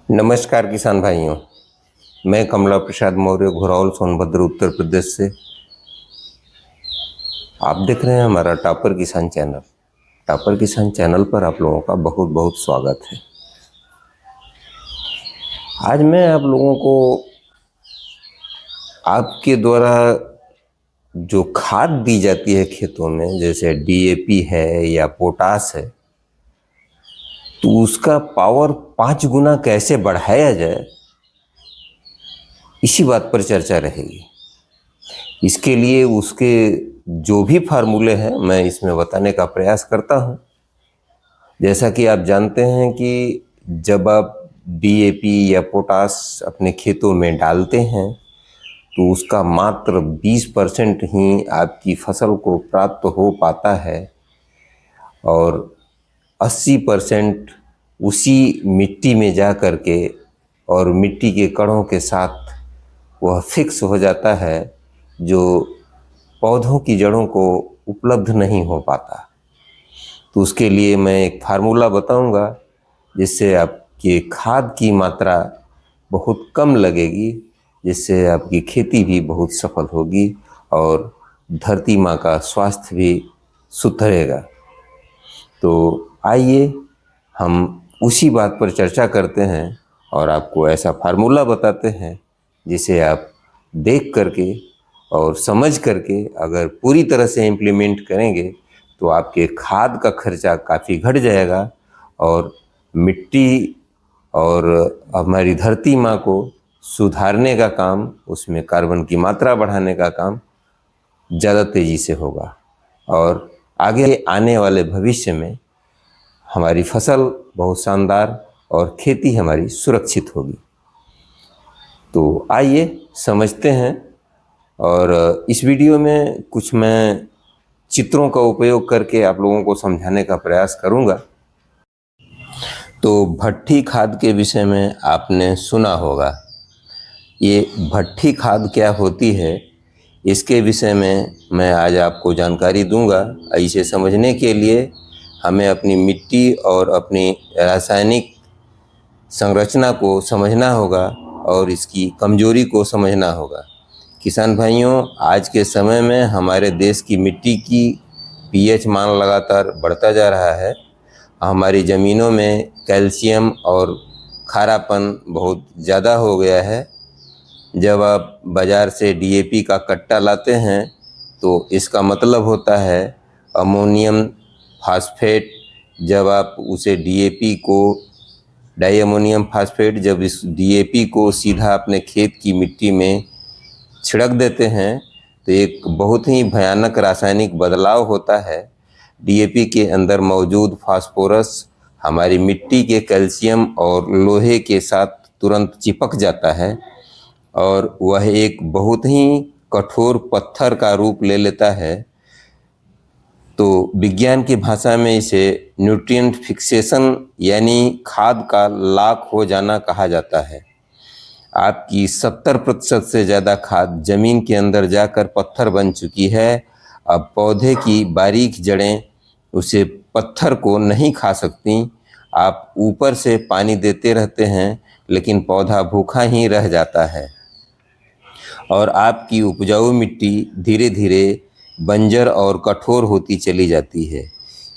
नमस्कार किसान भाइयों। मैं कमला प्रसाद मौर्य घोरावल सोनभद्र उत्तर प्रदेश से। आप देख रहे हैं हमारा टॉपर किसान चैनल। टॉपर किसान चैनल पर आप लोगों का बहुत बहुत स्वागत है। आज मैं आप लोगों को आपके द्वारा जो खाद दी जाती है खेतों में, जैसे डीएपी है या पोटास है, तो उसका पावर 5 गुना कैसे बढ़ाया जाए, इसी बात पर चर्चा रहेगी। इसके लिए उसके जो भी फार्मूले हैं मैं इसमें बताने का प्रयास करता हूं। जैसा कि आप जानते हैं कि जब आप डीएपी या पोटास अपने खेतों में डालते हैं तो उसका मात्र 20% ही आपकी फसल को प्राप्त हो पाता है और 80% उसी मिट्टी में जा कर के और मिट्टी के कणों के साथ वह फिक्स हो जाता है, जो पौधों की जड़ों को उपलब्ध नहीं हो पाता। तो उसके लिए मैं एक फार्मूला बताऊंगा जिससे आपकी खाद की मात्रा बहुत कम लगेगी, जिससे आपकी खेती भी बहुत सफल होगी और धरती माँ का स्वास्थ्य भी सुधरेगा। तो आइए हम उसी बात पर चर्चा करते हैं और आपको ऐसा फार्मूला बताते हैं जिसे आप देख करके और समझ करके अगर पूरी तरह से इम्प्लीमेंट करेंगे तो आपके खाद का खर्चा काफ़ी घट जाएगा और मिट्टी और हमारी धरती माँ को सुधारने का काम, उसमें कार्बन की मात्रा बढ़ाने का काम ज़्यादा तेज़ी से होगा और आगे आने वाले भविष्य में हमारी फसल बहुत शानदार और खेती हमारी सुरक्षित होगी। तो आइए समझते हैं। और इस वीडियो में कुछ मैं चित्रों का उपयोग करके आप लोगों को समझाने का प्रयास करूंगा। तो भट्ठी खाद के विषय में आपने सुना होगा। ये भट्ठी खाद क्या होती है, इसके विषय में मैं आज आपको जानकारी दूंगा। इसे समझने के लिए हमें अपनी मिट्टी और अपनी रासायनिक संरचना को समझना होगा और इसकी कमजोरी को समझना होगा। किसान भाइयों, आज के समय में हमारे देश की मिट्टी की पीएच मान लगातार बढ़ता जा रहा है। हमारी ज़मीनों में कैल्शियम और खारापन बहुत ज़्यादा हो गया है। जब आप बाज़ार से डीएपी का कट्टा लाते हैं तो इसका मतलब होता है अमोनियम फास्फेट। जब आप उसे डीएपी को डाई अमोनियम फास्फेट, जब इस डीएपी को सीधा अपने खेत की मिट्टी में छिड़क देते हैं तो एक बहुत ही भयानक रासायनिक बदलाव होता है। डीएपी के अंदर मौजूद फास्फोरस हमारी मिट्टी के कैल्शियम और लोहे के साथ तुरंत चिपक जाता है और वह एक बहुत ही कठोर पत्थर का रूप ले लेता है। तो विज्ञान की भाषा में इसे न्यूट्रिएंट फिक्सेशन यानी खाद का लाख हो जाना कहा जाता है। आपकी 70% से ज़्यादा खाद जमीन के अंदर जाकर पत्थर बन चुकी है। अब पौधे की बारीक जड़ें उसे पत्थर को नहीं खा सकती। आप ऊपर से पानी देते रहते हैं लेकिन पौधा भूखा ही रह जाता है और आपकी उपजाऊ मिट्टी धीरे धीरे बंजर और कठोर होती चली जाती है।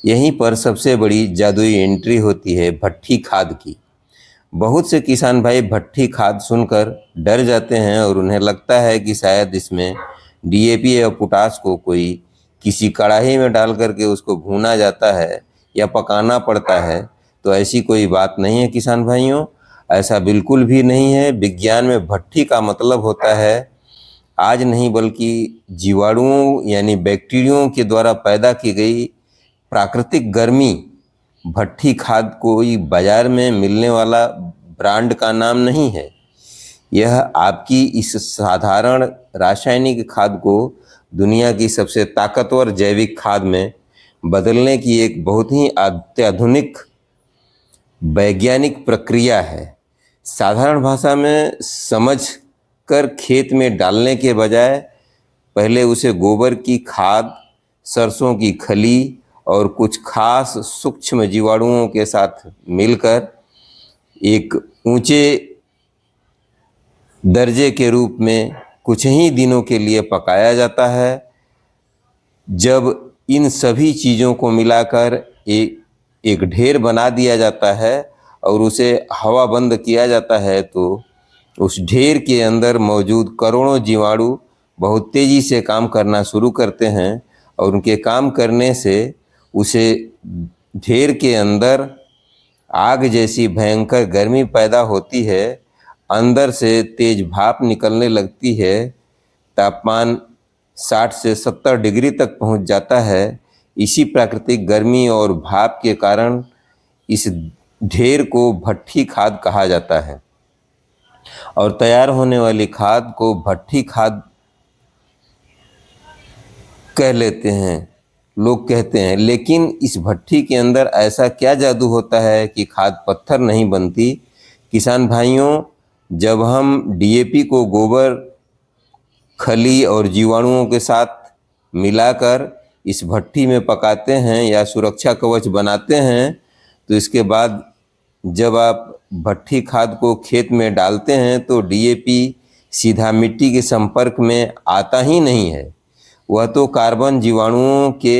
यहीं पर सबसे बड़ी जादुई एंट्री होती है भट्ठी खाद की। बहुत से किसान भाई भट्ठी खाद सुनकर डर जाते हैं और उन्हें लगता है कि शायद इसमें डीएपी या पोटास को कोई किसी कढ़ाई में डाल करके उसको भूना जाता है या पकाना पड़ता है। तो ऐसी कोई बात नहीं है किसान भाइयों, ऐसा बिल्कुल भी नहीं है। विज्ञान में भट्ठी का मतलब होता है आज नहीं बल्कि जीवाणुओं यानी बैक्टीरियों के द्वारा पैदा की गई प्राकृतिक गर्मी। भट्ठी खाद कोई बाजार में मिलने वाला ब्रांड का नाम नहीं है। यह आपकी इस साधारण रासायनिक खाद को दुनिया की सबसे ताकतवर जैविक खाद में बदलने की एक बहुत ही अत्याधुनिक वैज्ञानिक प्रक्रिया है। साधारण भाषा में समझ कर खेत में डालने के बजाय पहले उसे गोबर की खाद, सरसों की खली और कुछ खास सूक्ष्म जीवाणुओं के साथ मिलकर एक ऊंचे दर्जे के रूप में कुछ ही दिनों के लिए पकाया जाता है। जब इन सभी चीज़ों को मिलाकर एक ढेर बना दिया जाता है और उसे हवा बंद किया जाता है, तो उस ढेर के अंदर मौजूद करोड़ों जीवाणु बहुत तेज़ी से काम करना शुरू करते हैं और उनके काम करने से उसे ढेर के अंदर आग जैसी भयंकर गर्मी पैदा होती है। अंदर से तेज भाप निकलने लगती है। तापमान 60 से 70 डिग्री तक पहुंच जाता है। इसी प्राकृतिक गर्मी और भाप के कारण इस ढेर को भट्ठी खाद कहा जाता है और तैयार होने वाली खाद को भट्ठी खाद कह लेते हैं, लोग कहते हैं। लेकिन इस भट्ठी के अंदर ऐसा क्या जादू होता है कि खाद पत्थर नहीं बनती? किसान भाइयों, जब हम डीएपी को गोबर, खली और जीवाणुओं के साथ मिलाकर इस भट्ठी में पकाते हैं या सुरक्षा कवच बनाते हैं, तो इसके बाद जब आप भट्ठी खाद को खेत में डालते हैं तो डीएपी सीधा मिट्टी के संपर्क में आता ही नहीं है। वह तो कार्बन जीवाणुओं के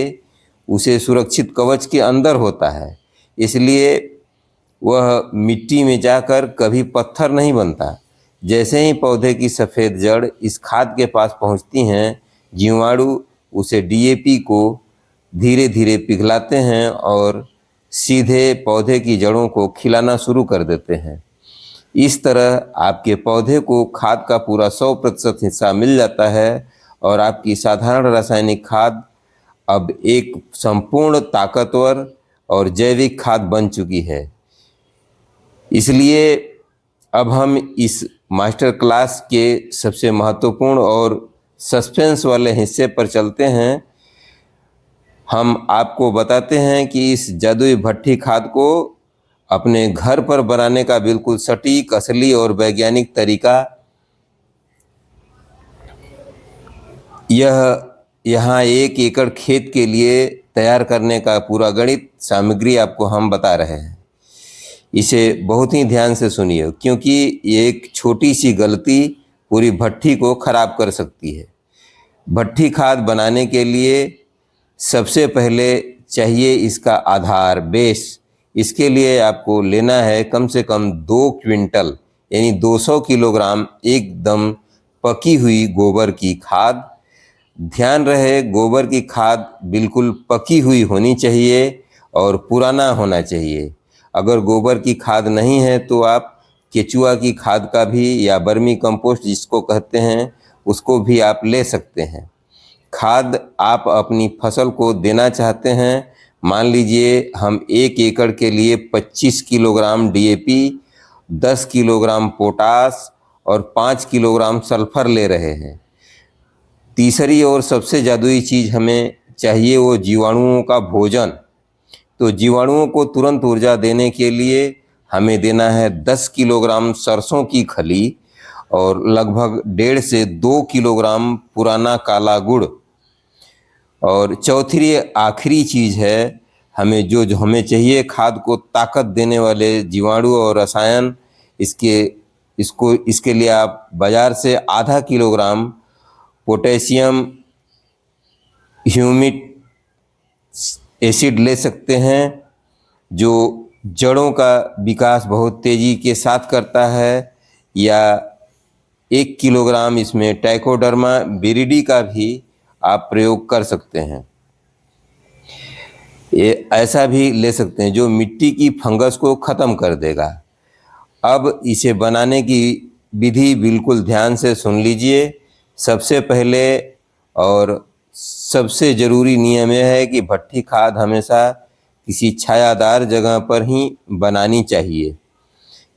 उसे सुरक्षित कवच के अंदर होता है, इसलिए वह मिट्टी में जाकर कभी पत्थर नहीं बनता। जैसे ही पौधे की सफ़ेद जड़ इस खाद के पास पहुंचती हैं, जीवाणु उसे डीएपी को धीरे धीरे पिघलाते हैं और सीधे पौधे की जड़ों को खिलाना शुरू कर देते हैं। इस तरह आपके पौधे को खाद का पूरा 100% हिस्सा मिल जाता है और आपकी साधारण रासायनिक खाद अब एक संपूर्ण ताकतवर और जैविक खाद बन चुकी है। इसलिए अब हम इस मास्टर क्लास के सबसे महत्वपूर्ण और सस्पेंस वाले हिस्से पर चलते हैं। हम आपको बताते हैं कि इस जादुई भट्ठी खाद को अपने घर पर बनाने का बिल्कुल सटीक, असली और वैज्ञानिक तरीका यहाँ 1 एकड़ खेत के लिए तैयार करने का पूरा गणित सामग्री आपको हम बता रहे हैं। इसे बहुत ही ध्यान से सुनिए, क्योंकि एक छोटी सी गलती पूरी भट्ठी को खराब कर सकती है। भट्ठी खाद बनाने के लिए सबसे पहले चाहिए इसका आधार, बेस। इसके लिए आपको लेना है कम से कम 2 क्विंटल यानी 200 किलोग्राम एकदम पकी हुई गोबर की खाद। ध्यान रहे, गोबर की खाद बिल्कुल पकी हुई होनी चाहिए और पुराना होना चाहिए। अगर गोबर की खाद नहीं है तो आप केचुआ की खाद का भी या वर्मी कंपोस्ट जिसको कहते हैं उसको भी आप ले सकते हैं। खाद आप अपनी फसल को देना चाहते हैं, मान लीजिए हम 1 एकड़ के लिए 25 किलोग्राम डीएपी, 10 किलोग्राम पोटास और 5 किलोग्राम सल्फर ले रहे हैं। तीसरी और सबसे जादुई चीज़ हमें चाहिए वो जीवाणुओं का भोजन। तो जीवाणुओं को तुरंत ऊर्जा देने के लिए हमें देना है 10 किलोग्राम सरसों की खली और लगभग 1.5 से 2 किलोग्राम पुराना काला गुड़। और चौथी आखिरी चीज़ है, हमें जो हमें चाहिए खाद को ताकत देने वाले जीवाणु और रसायन। इसके लिए आप बाज़ार से आधा किलोग्राम पोटेशियम ह्यूमिक एसिड ले सकते हैं, जो जड़ों का विकास बहुत तेज़ी के साथ करता है, या 1 किलोग्राम इसमें ट्राइकोडर्मा विरिडी का भी आप प्रयोग कर सकते हैं। ये ऐसा भी ले सकते हैं जो मिट्टी की फंगस को ख़त्म कर देगा। अब इसे बनाने की विधि बिल्कुल ध्यान से सुन लीजिए। सबसे पहले और सबसे ज़रूरी नियम यह है कि भट्ठी खाद हमेशा किसी छायादार जगह पर ही बनानी चाहिए।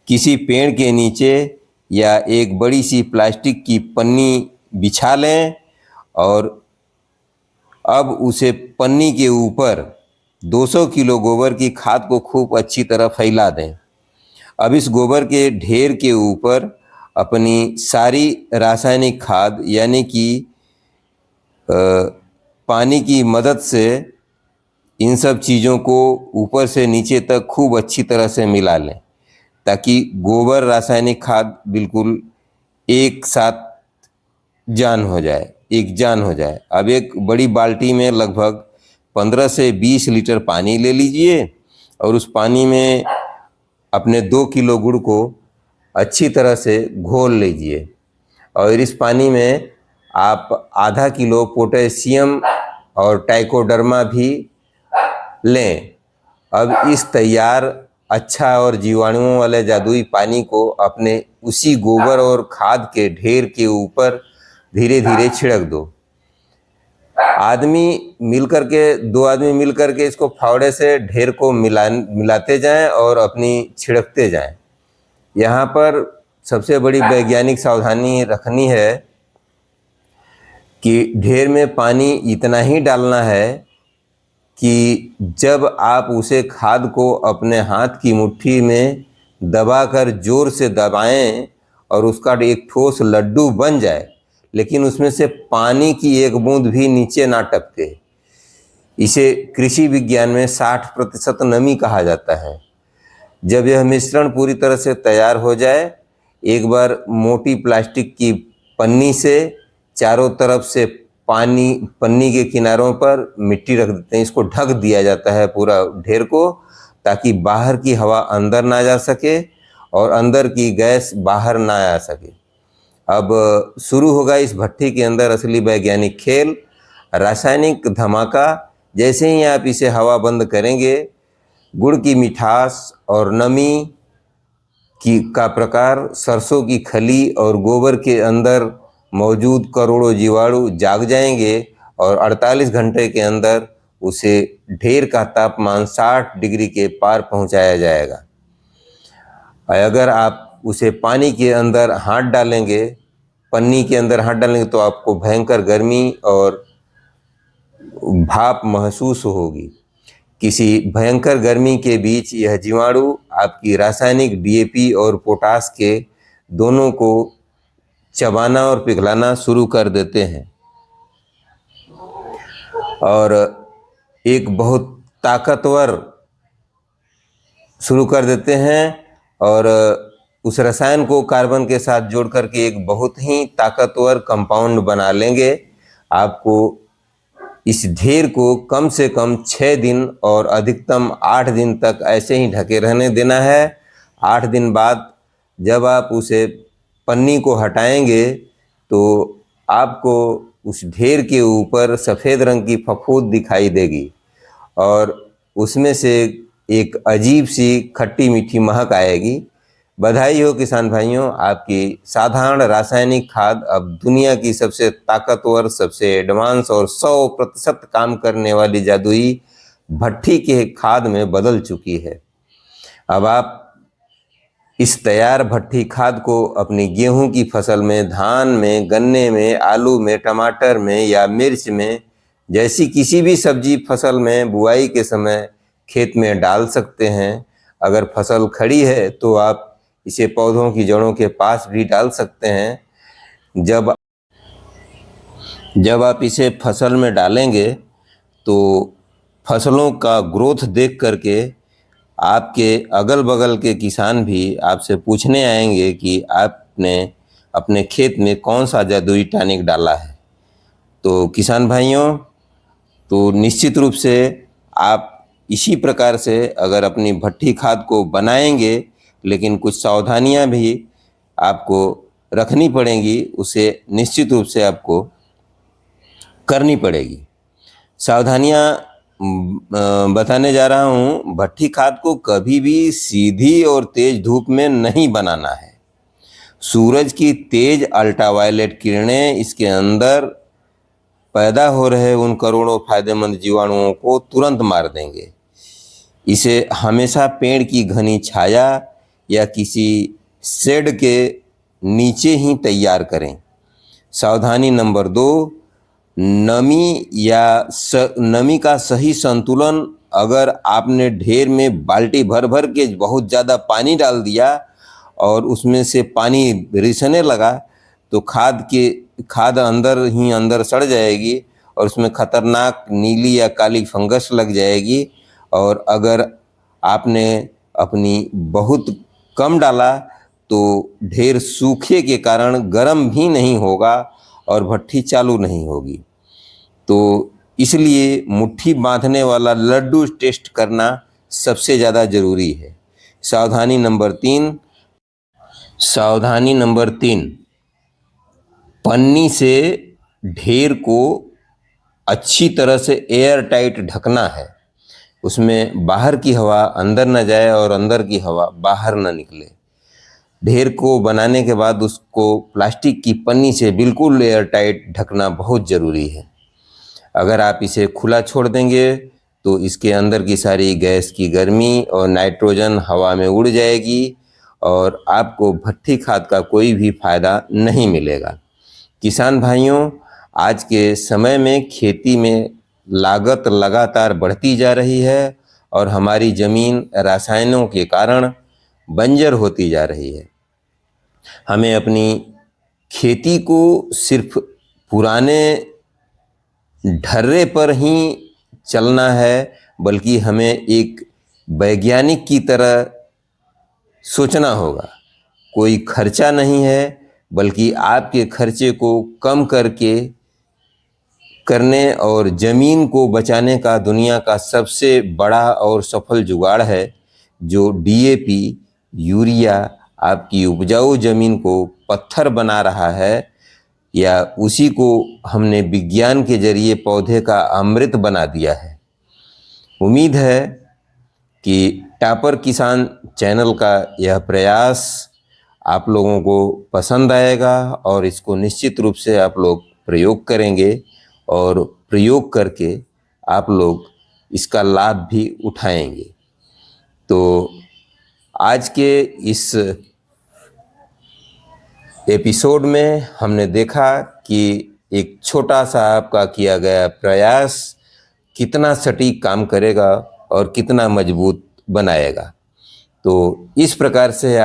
किसी पेड़ के नीचे या एक बड़ी सी प्लास्टिक की पन्नी बिछा लें और अब उसे पन्नी के ऊपर 200 किलो गोबर की खाद को खूब अच्छी तरह फैला दें। अब इस गोबर के ढेर के ऊपर अपनी सारी रासायनिक खाद यानी कि पानी की मदद से इन सब चीज़ों को ऊपर से नीचे तक खूब अच्छी तरह से मिला लें। ताकि गोबर रासायनिक खाद बिल्कुल एक साथ एक जान हो जाए। अब एक बड़ी बाल्टी में लगभग 15 से 20 लीटर पानी ले लीजिए और उस पानी में अपने 2 किलो गुड़ को अच्छी तरह से घोल लीजिए और इस पानी में आप आधा किलो पोटेशियम और ट्राइकोडर्मा भी लें। अब इस तैयार अच्छा और जीवाणुओं वाले जादुई पानी को अपने उसी गोबर और खाद के ढेर के ऊपर धीरे धीरे छिड़क दो। दो आदमी मिलकर के इसको फावड़े से ढेर को मिलाते जाएं और अपनी छिड़कते जाएं। यहाँ पर सबसे बड़ी वैज्ञानिक सावधानी रखनी है कि ढेर में पानी इतना ही डालना है कि जब आप उसे खाद को अपने हाथ की मुट्ठी में दबाकर जोर से दबाएं और उसका एक ठोस लड्डू बन जाए, लेकिन उसमें से पानी की एक बूंद भी नीचे ना टपके। इसे कृषि विज्ञान में 60% नमी कहा जाता है। जब यह मिश्रण पूरी तरह से तैयार हो जाए, एक बार मोटी प्लास्टिक की पन्नी से चारों तरफ से पन्नी के किनारों पर मिट्टी रख देते हैं। इसको ढक दिया जाता है पूरा ढेर को, ताकि बाहर की हवा अंदर ना जा सके और अंदर की गैस बाहर ना आ सके। अब शुरू होगा इस भट्टी के अंदर असली वैज्ञानिक खेल, रासायनिक धमाका। जैसे ही आप इसे हवा बंद करेंगे, गुड़ की मिठास और नमी का प्रकार, सरसों की खली और गोबर के अंदर मौजूद करोड़ों जीवाणु जाग जाएंगे और 48 घंटे के अंदर उसे ढेर का तापमान 60 डिग्री के पार पहुंचाया जाएगा। अगर आप उसे पानी के अंदर हाथ डालेंगे, पन्नी के अंदर हाथ डालेंगे, तो आपको भयंकर गर्मी और भाप महसूस होगी। किसी भयंकर गर्मी के बीच यह जीवाणु आपकी रासायनिक डीएपी और पोटास के दोनों को चबाना और पिघलाना शुरू कर देते हैं और एक बहुत ताकतवर शुरू कर देते हैं और उस रसायन को कार्बन के साथ जोड़ करके एक बहुत ही ताकतवर कंपाउंड बना लेंगे। आपको इस ढेर को कम से कम 6 दिन और अधिकतम 8 दिन तक ऐसे ही ढके रहने देना है। 8 दिन बाद जब आप उसे पन्नी को हटाएंगे तो आपको उस ढेर के ऊपर सफ़ेद रंग की फफूंद दिखाई देगी और उसमें से एक अजीब सी खट्टी मीठी महक आएगी। बधाई हो किसान भाइयों, आपकी साधारण रासायनिक खाद अब दुनिया की सबसे ताकतवर, सबसे एडवांस और 100% काम करने वाली जादुई भट्टी के खाद में बदल चुकी है। अब आप इस तैयार भट्टी खाद को अपनी गेहूं की फसल में, धान में, गन्ने में, आलू में, टमाटर में या मिर्च में, जैसी किसी भी सब्जी फसल में बुआई के समय खेत में डाल सकते हैं। अगर फसल खड़ी है तो आप इसे पौधों की जड़ों के पास भी डाल सकते हैं। जब आप इसे फसल में डालेंगे तो फसलों का ग्रोथ देख करके आपके अगल बगल के किसान भी आपसे पूछने आएंगे कि आपने अपने खेत में कौन सा जादुई टॉनिक डाला है। तो किसान भाइयों, तो निश्चित रूप से आप इसी प्रकार से अगर अपनी भट्टी खाद को बनाएंगे, लेकिन कुछ सावधानियां भी आपको रखनी पड़ेंगी, उसे निश्चित रूप से आपको करनी पड़ेगी। सावधानियां बताने जा रहा हूं। भट्टी खाद को कभी भी सीधी और तेज धूप में नहीं बनाना है। सूरज की तेज अल्ट्रावायलेट किरणें इसके अंदर पैदा हो रहे उन करोड़ों फायदेमंद जीवाणुओं को तुरंत मार देंगे। इसे हमेशा पेड़ की घनी छाया या किसी शेड के नीचे ही तैयार करें। सावधानी नंबर 2, नमी का सही संतुलन। अगर आपने ढेर में बाल्टी भर भर के बहुत ज़्यादा पानी डाल दिया और उसमें से पानी रिसने लगा तो खाद अंदर सड़ जाएगी और उसमें खतरनाक नीली या काली फंगस लग जाएगी। और अगर आपने अपनी बहुत कम डाला तो ढेर सूखे के कारण गर्म भी नहीं होगा और भट्ठी चालू नहीं होगी। तो इसलिए मुट्ठी बांधने वाला लड्डू टेस्ट करना सबसे ज़्यादा ज़रूरी है। सावधानी नंबर 3, पन्नी से ढेर को अच्छी तरह से एयर टाइट ढकना है। उसमें बाहर की हवा अंदर न जाए और अंदर की हवा बाहर न निकले। ढेर को बनाने के बाद उसको प्लास्टिक की पन्नी से बिल्कुल एयर टाइट ढकना बहुत ज़रूरी है। अगर आप इसे खुला छोड़ देंगे तो इसके अंदर की सारी गैस की गर्मी और नाइट्रोजन हवा में उड़ जाएगी और आपको भट्ठी खाद का कोई भी फायदा नहीं मिलेगा। किसान भाइयों, आज के समय में खेती में लागत लगातार बढ़ती जा रही है और हमारी ज़मीन रासायनों के कारण बंजर होती जा रही है। हमें अपनी खेती को सिर्फ पुराने ढर्रे पर ही चलना है, बल्कि हमें एक वैज्ञानिक की तरह सोचना होगा। कोई खर्चा नहीं है, बल्कि आपके खर्चे को कम करने और ज़मीन को बचाने का दुनिया का सबसे बड़ा और सफल जुगाड़ है, जो डीएपी, यूरिया आपकी उपजाऊ ज़मीन को पत्थर बना रहा है, या उसी को हमने विज्ञान के जरिए पौधे का अमृत बना दिया है। उम्मीद है कि टॉपर किसान चैनल का यह प्रयास आप लोगों को पसंद आएगा और इसको निश्चित रूप से आप लोग प्रयोग करेंगे और प्रयोग करके आप लोग इसका लाभ भी उठाएंगे। तो आज के इस एपिसोड में हमने देखा कि एक छोटा सा आपका किया गया प्रयास कितना सटीक काम करेगा और कितना मजबूत बनाएगा। तो इस प्रकार से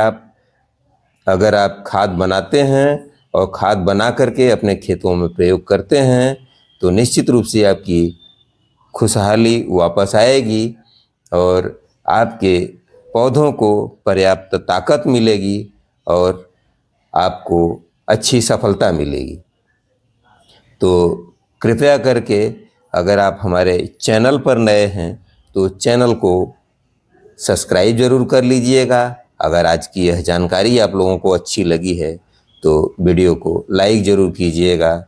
अगर आप खाद बनाते हैं और खाद बना करके अपने खेतों में प्रयोग करते हैं तो निश्चित रूप से आपकी खुशहाली वापस आएगी और आपके पौधों को पर्याप्त ताकत मिलेगी और आपको अच्छी सफलता मिलेगी। तो कृपया करके अगर आप हमारे चैनल पर नए हैं तो चैनल को सब्सक्राइब ज़रूर कर लीजिएगा। अगर आज की यह जानकारी आप लोगों को अच्छी लगी है तो वीडियो को लाइक ज़रूर कीजिएगा।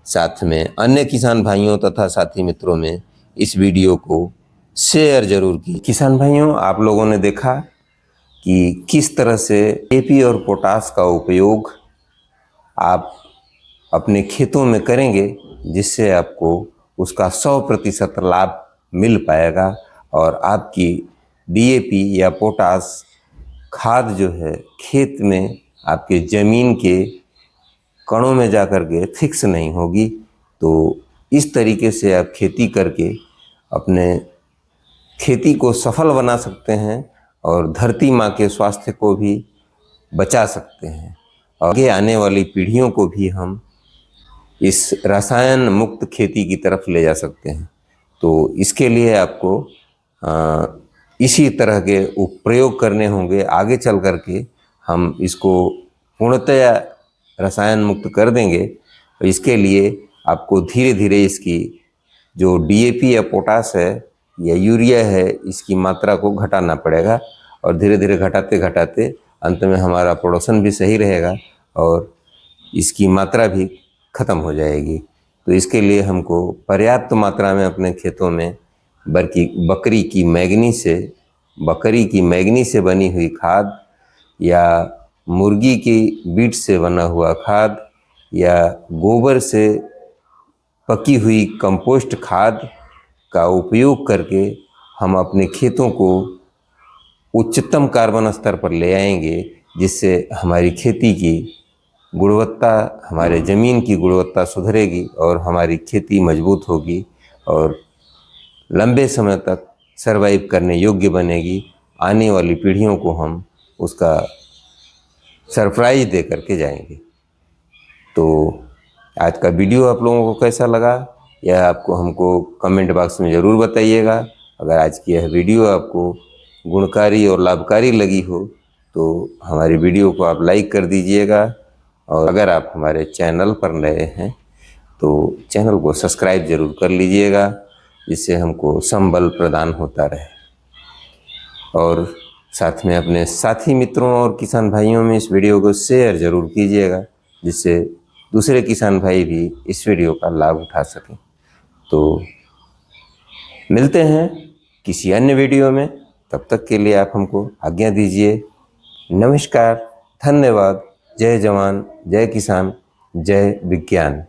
साथ में अन्य किसान भाइयों तथा साथी मित्रों में इस वीडियो को शेयर ज़रूर कीजिए। किसान भाइयों, आप लोगों ने देखा कि किस तरह से एपी और पोटास का उपयोग आप अपने खेतों में करेंगे जिससे आपको उसका 100% लाभ मिल पाएगा और आपकी डीएपी या पोटास खाद जो है खेत में आपके ज़मीन के कणों में जाकर के फिक्स नहीं होगी। तो इस तरीके से आप खेती करके अपने खेती को सफल बना सकते हैं और धरती माँ के स्वास्थ्य को भी बचा सकते हैं और आगे आने वाली पीढ़ियों को भी हम इस रसायन मुक्त खेती की तरफ ले जा सकते हैं। तो इसके लिए आपको इसी तरह के प्रयोग करने होंगे। आगे चल कर के हम इसको पूर्णतया रसायन मुक्त कर देंगे। तो इसके लिए आपको धीरे धीरे इसकी जो डीएपी या पोटास है या यूरिया है इसकी मात्रा को घटाना पड़ेगा और धीरे धीरे घटाते घटाते अंत में हमारा प्रोडक्शन भी सही रहेगा और इसकी मात्रा भी ख़त्म हो जाएगी। तो इसके लिए हमको पर्याप्त मात्रा में अपने खेतों में बकरी की मैगनी से बनी हुई खाद या मुर्गी की बीट से बना हुआ खाद या गोबर से पकी हुई कंपोस्ट खाद का उपयोग करके हम अपने खेतों को उच्चतम कार्बन स्तर पर ले आएंगे, जिससे हमारी खेती की गुणवत्ता, हमारे ज़मीन की गुणवत्ता सुधरेगी और हमारी खेती मजबूत होगी और लंबे समय तक सरवाइव करने योग्य बनेगी। आने वाली पीढ़ियों को हम उसका सरप्राइज दे करके जाएंगे। तो आज का वीडियो आप लोगों को कैसा लगा यह आपको हमको कमेंट बॉक्स में ज़रूर बताइएगा। अगर आज की यह वीडियो आपको गुणकारी और लाभकारी लगी हो तो हमारी वीडियो को आप लाइक कर दीजिएगा, और अगर आप हमारे चैनल पर नए हैं तो चैनल को सब्सक्राइब जरूर कर लीजिएगा, जिससे हमको संबल प्रदान होता रहे। और साथ में अपने साथी मित्रों और किसान भाइयों में इस वीडियो को शेयर जरूर कीजिएगा, जिससे दूसरे किसान भाई भी इस वीडियो का लाभ उठा सकें। तो मिलते हैं किसी अन्य वीडियो में, तब तक के लिए आप हमको आज्ञा दीजिए। नमस्कार, धन्यवाद। जय जवान, जय किसान, जय विज्ञान।